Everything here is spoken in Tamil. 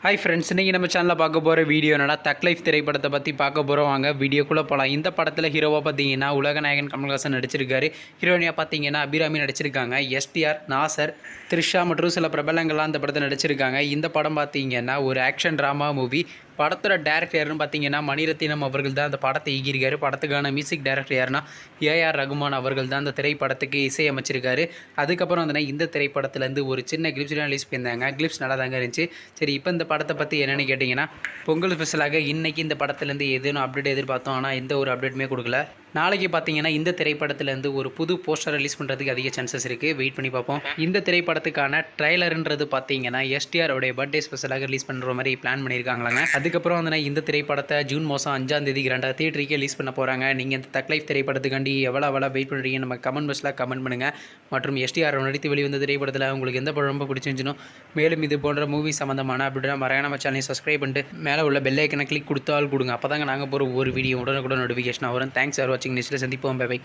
ஹாய் ஃப்ரெண்ட்ஸ், இன்றைக்கி நம்ம சேனலில் பார்க்க போகிற வீடியோ என்னடா தக் லைஃப் திரைப்படத்தை பற்றி பார்க்க போகிறோம். வாங்க வீடியோக்குள்ளே போகலாம். இந்த படத்தில் ஹீரோவாக பார்த்தீங்கன்னா உலகநாயகன் கமல்ஹாசன் நடிச்சிருக்காரு. ஹீரோயினியாக பார்த்தீங்கன்னா அபிராமி நடிச்சிருக்காங்க. எஸ்டிஆர், நாசர், த்ரிஷா மற்றும் சில பிரபலங்கள்லாம் இந்த படத்தை நடிச்சிருக்காங்க. இந்த படம் பார்த்தீங்கன்னா ஒரு ஆக்ஷன் ட்ராமா மூவி. படத்தோட டேரக்டர் யாருன்னு பார்த்தீங்கன்னா மணிரத்தினம் அவர்கள் தான் அந்த படத்தை இயக்கியிருக்காரு. படத்துக்கான மியூசிக் டேரக்டர் யாருன்னா ஏஆர் ரகுமான் அவர்கள் தான் அந்த திரைப்படத்துக்கு இசையமைச்சிருக்காரு. அதுக்கப்புறம் வந்து இந்த திரைப்படத்துலேருந்து ஒரு சின்ன கிளிப்ஸ்லாம் ரிலீஸ் பண்ணியிருந்தாங்க. கிளிப்ஸ் நல்லா தாங்க இருந்துச்சு. சரி, இப்போ இந்த படத்தை பற்றி என்னென்னு கேட்டிங்கன்னா, பொங்கல் ஸ்பெஷலாக இன்றைக்கி இந்த படத்துலேருந்து எதுவும் அப்டேட் எதிர்பார்த்தோம். ஆனால் எந்த ஒரு அப்டேட்டுமே கொடுக்கல. நாளைக்கு பார்த்தீங்கன்னா இந்த திரைப்படத்துலேருந்து ஒரு புது போஸ்டர் ரிலீஸ் பண்ணுறதுக்கு அதிக சான்சஸ் இருக்குது. வெயிட் பண்ணி பார்ப்போம். இந்த திரைப்படத்துக்கான ட்ரைலருன்றது பார்த்தீங்கன்னா எஸ்டிஆரோடைய பர்த்டே ஸ்பெஷலாக ரிலீஸ் பண்ணுற மாதிரி பிளான் பண்ணியிருக்காங்களாங்க. அதுக்கப்புறம் வந்து இந்த திரைப்படத்தை ஜூன் மாதம் 5ஆம் தேதி கிராண்டாக தியேட்டருக்கே ரிலீஸ் பண்ண போகிறாங்க. நீங்கள் இந்த தக் லைஃப் திரைப்படத்துக்காண்டி எவ்வளோ வெயிட் பண்ணுறீங்க நம்ம கமெண்ட் பாக்ஸில் கமெண்ட் பண்ணுங்கள். மற்றும் எஸ்டிஆர் நடித்து வெளிவந்த திரைப்படத்தில் உங்களுக்கு எந்த படம் ரொம்ப பிடிச்சிருந்துச்சுனோ, மேலும் இது போன்ற மூவி சம்மந்தமான அப்படின்னா மறையான நம்ம சேனலை சப்ஸ்கிரைப் பண்ணிட்டு மேலே உள்ள பெல் ஐக்கனை கிளிக் கொடுத்தால் கொடுங்க. அப்போ தாங்க நாங்கள் போகிற ஒரு வீடியோ உடனுக்குடன் நோட்டிஃபிகேஷன் வரும். தேங்க்ஸ் ஃபார் வாட்சிங். நெக்ஸ்ட்டில் சந்திப்போம். Bye by.